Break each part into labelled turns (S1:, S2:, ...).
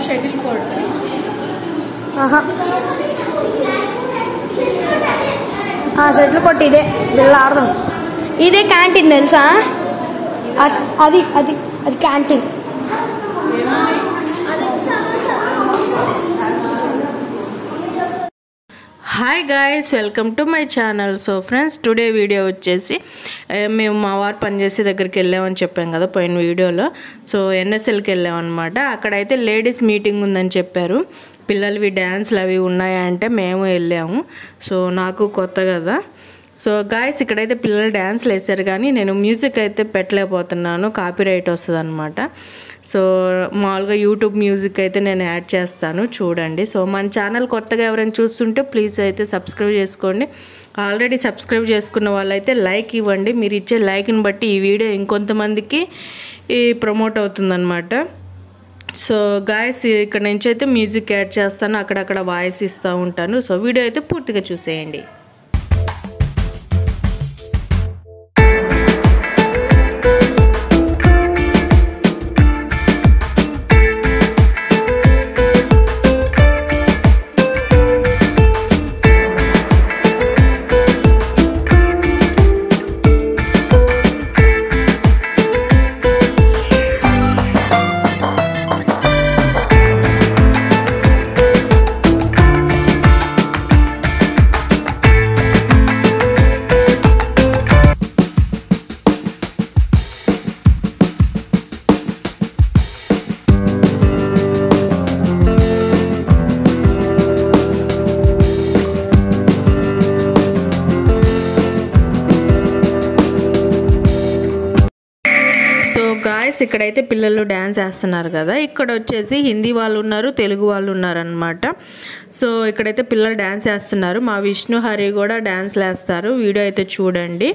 S1: Shuttle court.
S2: Shuttle court ఇదే వీళ్ళు ఆడదాం. ఇదే క్యాంటీన్ తెలుసా? అది అది అది canteen.
S1: Hi guys, welcome to my channel. So friends, today video వచ్చేసి మేము మా వారు పనిచేసే దగ్గరికి వెళ్ళామని చెప్పాం కదా పోయిన వీడియోలో. సో ఎన్ఎస్ఎల్కి వెళ్ళామన్నమాట. అక్కడైతే లేడీస్ మీటింగ్ ఉందని చెప్పారు. పిల్లలవి డ్యాన్స్లు అవి ఉన్నాయా అంటే మేము వెళ్ళాము. సో నాకు కొత్త కదా. సో గాయ్స్, ఇక్కడైతే పిల్లలు డ్యాన్స్లు వేసారు కానీ నేను మ్యూజిక్ అయితే పెట్టలేకపోతున్నాను, కాపీరైట్ వస్తుంది అనమాట. సో మామూలుగా యూట్యూబ్ మ్యూజిక్ అయితే నేను యాడ్ చేస్తాను, చూడండి. సో మన ఛానల్ కొత్తగా ఎవరైనా చూస్తుంటే ప్లీజ్ అయితే సబ్స్క్రైబ్ చేసుకోండి. ఆల్రెడీ సబ్స్క్రైబ్ చేసుకున్న వాళ్ళైతే లైక్ ఇవ్వండి. మీరు ఇచ్చే లైక్ని బట్టి ఈ వీడియో ఇంకొంతమందికి ప్రమోట్ అవుతుందన్నమాట. సో గాయస్, ఇక్కడ నుంచి అయితే మ్యూజిక్ యాడ్ చేస్తాను, అక్కడక్కడ వాయిస్ ఇస్తూ ఉంటాను. సో వీడియో అయితే పూర్తిగా చూసేయండి. గాయస్, ఇక్కడైతే పిల్లలు డ్యాన్స్ వేస్తున్నారు కదా. ఇక్కడ వచ్చేసి హిందీ వాళ్ళు ఉన్నారు, తెలుగు వాళ్ళు ఉన్నారనమాట. సో ఇక్కడైతే పిల్లలు డ్యాన్స్ వేస్తున్నారు. మా విష్ణు హరి కూడా డ్యాన్స్లు వేస్తారు, వీడియో అయితే చూడండి.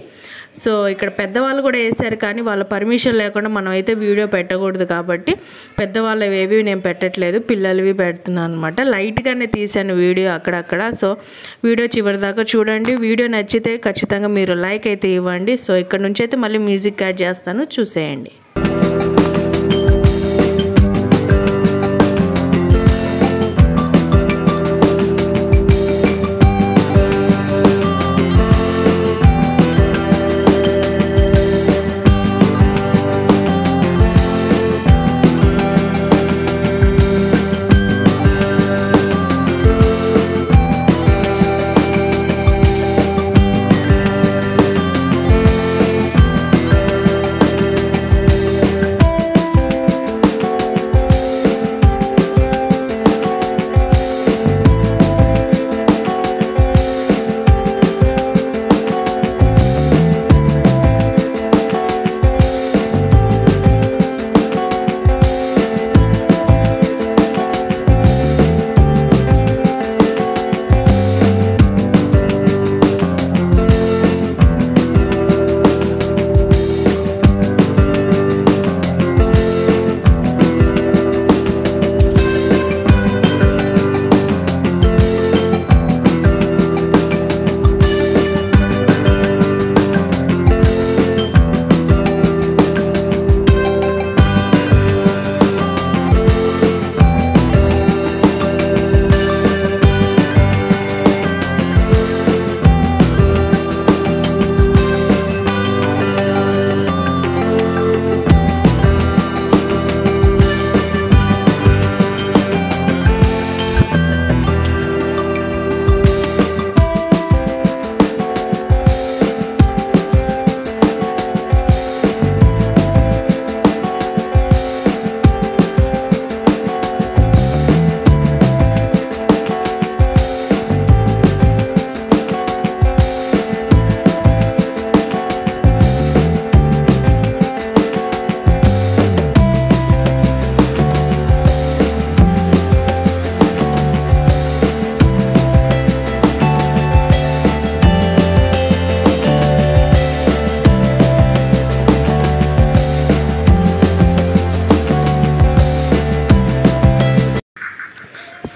S1: సో ఇక్కడ పెద్దవాళ్ళు కూడా వేసారు కానీ వాళ్ళ పర్మిషన్ లేకుండా మనం అయితే వీడియో పెట్టకూడదు కాబట్టి పెద్దవాళ్ళవి ఏవి నేను పెట్టట్లేదు, పిల్లలవి పెడుతున్నాను అనమాట. లైట్గానే తీసాను వీడియో అక్కడక్కడ. సో వీడియో చివరి దాకా చూడండి. వీడియో నచ్చితే ఖచ్చితంగా మీరు లైక్ అయితే ఇవ్వండి. సో ఇక్కడ నుంచి అయితే మళ్ళీ మ్యూజిక్ యాడ్ చేస్తాను, చూసేయండి.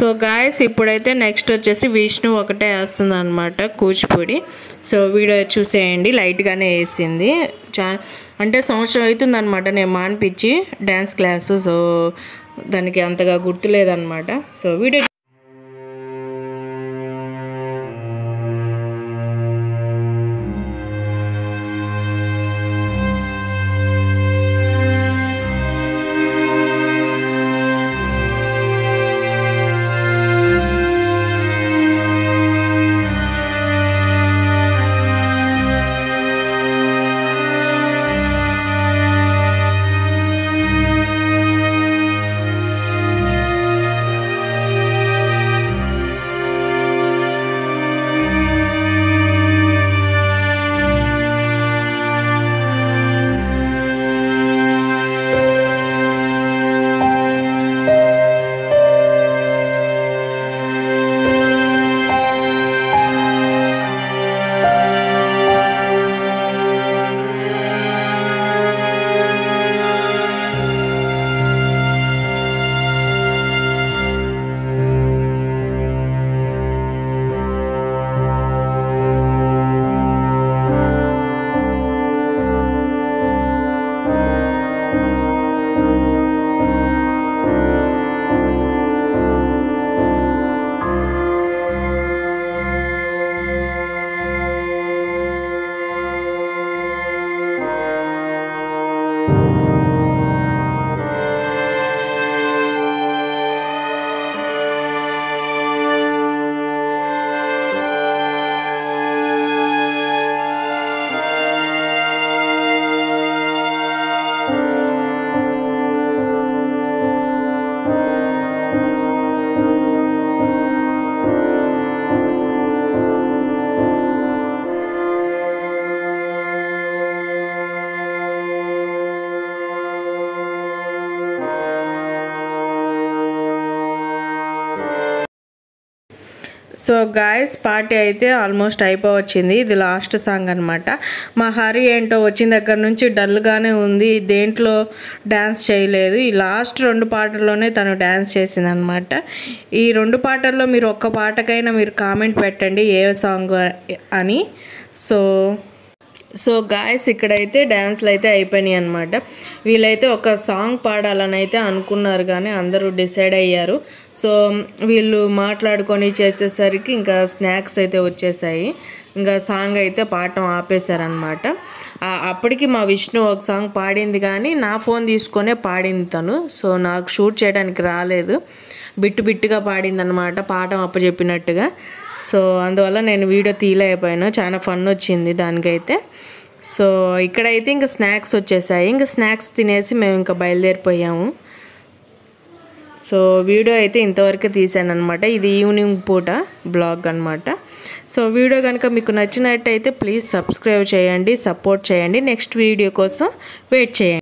S1: సో గాయస్, ఇప్పుడైతే నెక్స్ట్ వచ్చేసి విష్ణు ఒకటే వేస్తుంది అనమాట, కూచిపూడి. సో వీడియో చూసేయండి, లైట్గానే వేసింది. అంటే సంవత్సరం అవుతుంది అనమాట నేను మానిపించి డ్యాన్స్ క్లాసు. సో దానికి అంతగా గుర్తులేదన్నమాట. So video so guys party అయితే ఆల్మోస్ట్ అయిపోవచ్చింది. ఇది లాస్ట్ సాంగ్ అనమాట. మా హరి ఏంటో వచ్చిన దగ్గర నుంచి డల్గానే ఉంది, దేంట్లో డ్యాన్స్ చేయలేదు. ఈ లాస్ట్ 2 పాటల్లోనే తను డ్యాన్స్ చేసింది అనమాట. ఈ 2 పాటల్లో మీరు ఒక్క పాటకైనా మీరు కామెంట్ పెట్టండి ఏ సాంగ్ అని. సో గాయస్ ఇక్కడైతే డ్యాన్స్లు అయితే అయిపోయినాయి అనమాట. వీళ్ళైతే ఒక సాంగ్ పాడాలని అయితే అనుకున్నారు కానీ అందరూ డిసైడ్ అయ్యారు. సో వీళ్ళు మాట్లాడుకొని చేసేసరికి ఇంకా స్నాక్స్ అయితే వచ్చేసాయి. ఇంకా సాంగ్ అయితే పాడటం ఆపేశారనమాట. అప్పటికి మా విష్ణు ఒక సాంగ్ పాడింది కానీ నా ఫోన్ తీసుకొనే పాడింది తను. సో నాకు షూట్ చేయడానికి రాలేదు, బిట్టుగా పాడింది అనమాట, పాఠం అప్పచెప్పినట్టుగా. సో అందువల్ల నేను వీడియో తీయలేకపోయాను. చాలా ఫన్ వచ్చింది దానికైతే. సో ఇక్కడైతే ఇంకా స్నాక్స్ వచ్చేసాయి. ఇంకా స్నాక్స్ తినేసి మేము ఇంకా బయలుదేరిపోయాము. సో వీడియో అయితే ఇంతవరకు తీసాను అనమాట. ఇది ఈవినింగ్ పూట బ్లాగ్ అనమాట. సో వీడియో కనుక మీకు నచ్చినట్టయితే ప్లీజ్ సబ్స్క్రైబ్ చేయండి, సపోర్ట్ చేయండి. నెక్స్ట్ వీడియో కోసం వెయిట్ చేయండి.